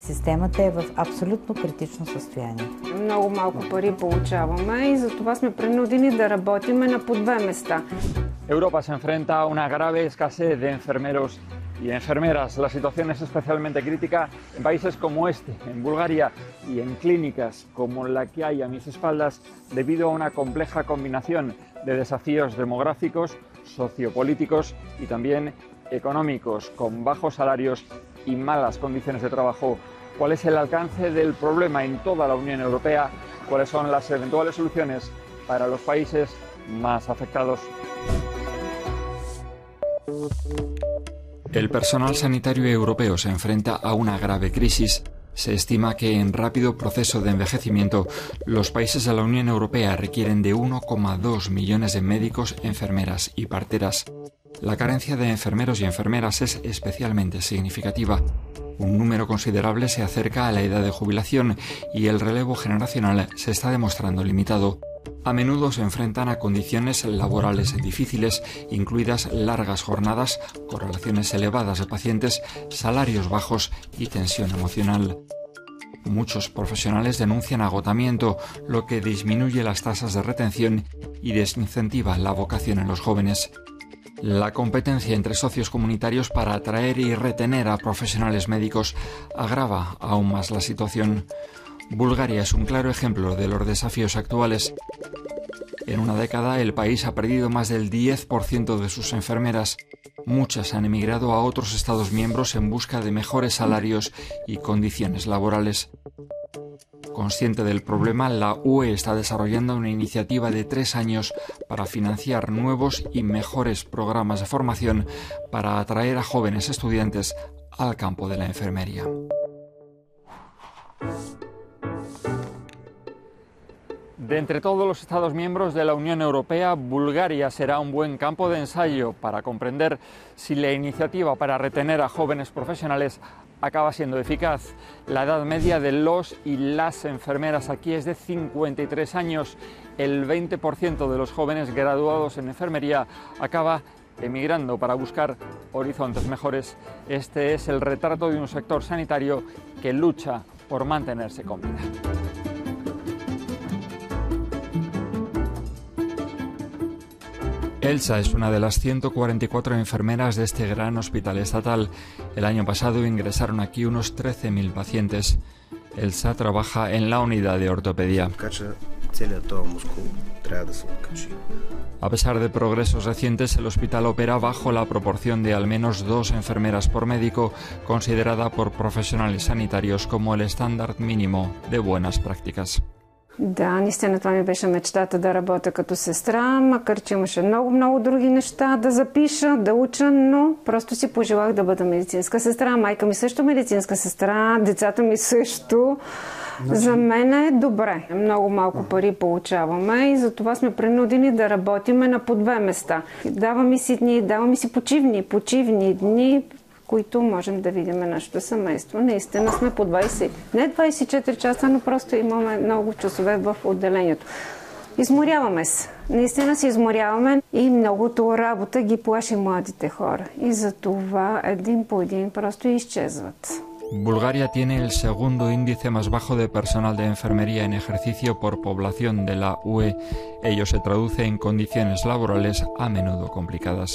Системата е в абсолютно критично състояние. Много малко пари получаваме и затова сме принудени да работиме на по две места. Europa se enfrenta a una grave escasez de enfermeros y enfermeras. La situación es especialmente crítica en países como este, en Bulgaria, y en clínicas como la que hay a mis espaldas, debido a una compleja combinación de desafíos demográficos, sociopolíticos y también económicos, con bajos salarios y malas condiciones de trabajo. ¿Cuál es el alcance del problema en toda la Unión Europea? ¿Cuáles son las eventuales soluciones para los países más afectados? El personal sanitario europeo se enfrenta a una grave crisis. Se estima que en rápido proceso de envejecimiento, los países de la Unión Europea requieren de 1,2 millones de médicos, enfermeras y parteras. La carencia de enfermeros y enfermeras es especialmente significativa. Un número considerable se acerca a la edad de jubilación y el relevo generacional se está demostrando limitado. A menudo se enfrentan a condiciones laborales difíciles, incluidas largas jornadas, correlaciones elevadas de pacientes, salarios bajos y tensión emocional. Muchos profesionales denuncian agotamiento, lo que disminuye las tasas de retención y desincentiva la vocación en los jóvenes. La competencia entre socios comunitarios para atraer y retener a profesionales médicos agrava aún más la situación. Bulgaria es un claro ejemplo de los desafíos actuales. En una década, el país ha perdido más del 10% de sus enfermeras. Muchas han emigrado a otros Estados miembros en busca de mejores salarios y condiciones laborales. Consciente del problema, la UE está desarrollando una iniciativa de 3 años para financiar nuevos y mejores programas de formación para atraer a jóvenes estudiantes al campo de la enfermería. De entre todos los Estados miembros de la Unión Europea, Bulgaria será un buen campo de ensayo para comprender si la iniciativa para retener a jóvenes profesionales acaba siendo eficaz. La edad media de los y las enfermeras aquí es de 53 años. El 20% de los jóvenes graduados en enfermería acaba emigrando para buscar horizontes mejores. Este es el retrato de un sector sanitario que lucha por mantenerse con vida. Elsa es una de las 144 enfermeras de este gran hospital estatal. El año pasado ingresaron aquí unos 13.000 pacientes. Elsa trabaja en la unidad de ortopedia. A pesar de progresos recientes, el hospital opera bajo la proporción de al menos 2 enfermeras por médico, considerada por profesionales sanitarios como el estándar mínimo de buenas prácticas. Да, наистина това ми беше мечтата да работя като сестра, макар че имаше много други неща да запиша, да уча, но просто си пожелах да бъда медицинска сестра. Майка ми също медицинска сестра, децата ми също. За мен е добре. Много малко пари получаваме и затова сме принудени да работиме на по две места. Даваме си дни, даваме си почивни дни, които можем да видим нашето семейство. Наистина сме по 20, не 24 часа, но просто имаме много часове в отделението. Изморяваме се. Наистина се изморяваме и многото работа ги плаши младите хора. И за това един по един просто изчезват. Bulgaria tiene el segundo índice más bajo de personal de enfermería en ejercicio por población de la UE. Ello se traduce en condiciones laborales a menudo complicadas.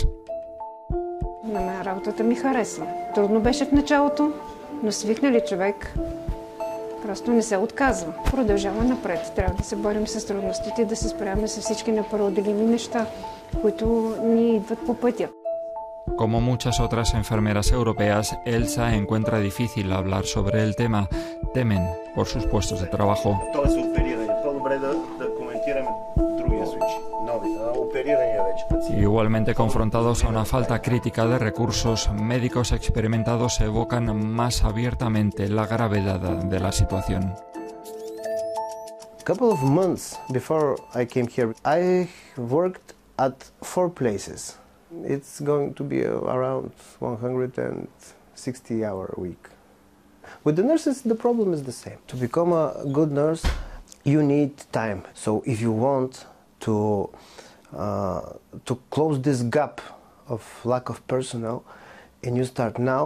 На мен работата ми харесва. Трудно беше в началото, но свикна ли човек, просто не се отказва. Продължава напред. Трябва да се борим с трудностите и да се справяме с всички непреодолими неща, които ни идват по пътя. Como muchas otras enfermeras europeas, Elsa encuentra difícil hablar sobre el tema. Temen por sus puestos de trabajo. Igualmente confrontados a una falta crítica de recursos, médicos experimentados evocan más abiertamente la gravedad de la situación. A couple of months before I came here, I worked at 4 places. It's going to be around 160-hour a week. With the nurses, the problem is the same. To become a good nurse, you need time. So if you want to close this gap of lack of personnel, and you start now,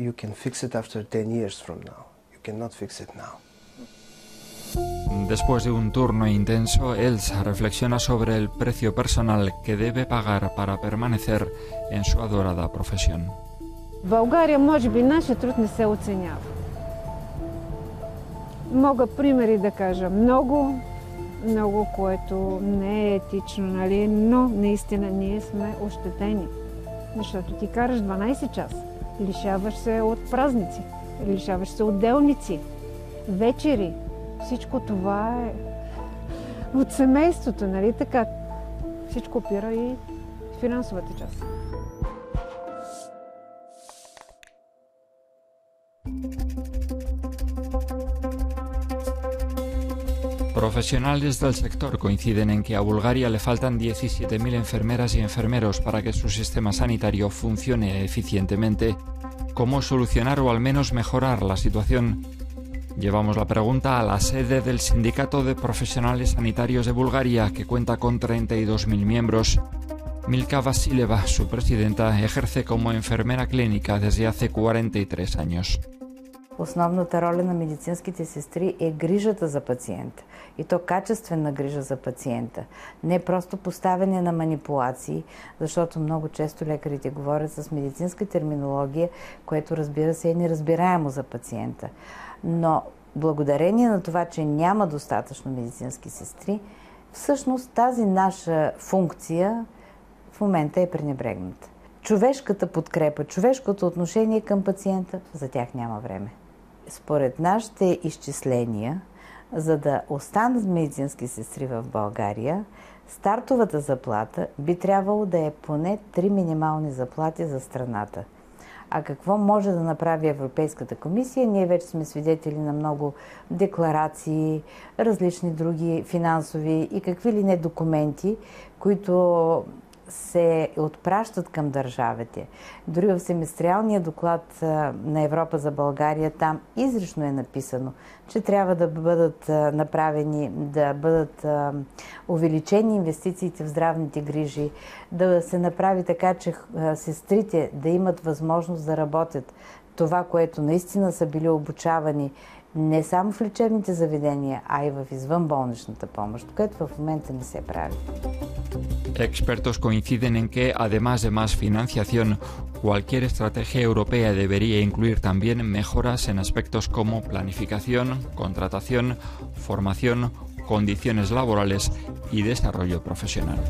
you can fix it after 10 years from now. You cannot fix it now. Después de un turno intenso, Elsa reflexiona sobre el precio personal que debe pagar para permanecer en su adorada profesión. В България, може би, нашия труд не се оценява. Мога примери да кажа много, което не е етично, нали? Но наистина ние сме ощетени. Защото ти караш 12 часа, лишаваш се от празници, лишаваш се от делници, вечери. Всичко това е от семейството, нали така? Всичко опира и финансовата част. Profesionales del sector coinciden en que a Bulgaria le faltan 17.000 enfermeras y enfermeros para que su sistema sanitario funcione eficientemente. ¿Cómo solucionar o al menos mejorar la situación? Llevamos la pregunta a la sede del Sindicato de Profesionales Sanitarios de Bulgaria, que cuenta con 32.000 miembros. Milka Vasileva, su presidenta, ejerce como enfermera clínica desde hace 43 años. Основната роля на медицинските сестри е грижата за пациента. И то качествена грижа за пациента. Не просто поставяне на манипулации, защото много често лекарите говорят с медицинска терминология, което разбира се е неразбираемо за пациента. Но благодарение на това, че няма достатъчно медицински сестри, всъщност тази наша функция в момента е пренебрегната. Човешката подкрепа, човешкото отношение към пациента, за тях няма време. Според нашите изчисления, за да останат медицински сестри в България, стартовата заплата би трябвало да е поне 3 минимални заплати за страната. А какво може да направи Европейската комисия? Ние вече сме свидетели на много декларации, различни други финансови и какви ли не документи, които се отпращат към държавите. Дори в семестриалния доклад на Европа за България там изрично е написано, че трябва да бъдат направени, да бъдат увеличени инвестициите в здравните грижи, да се направи така, че сестрите да имат възможност да работят това, което наистина са били обучавани не само в лечебните заведения, а и в извънболничната помощ, което в момента не се прави. Expertos coinciden en que, además de más financiación, cualquier estrategia europea debería incluir también mejoras en aspectos como planificación, contratación, formación, condiciones laborales y desarrollo profesional.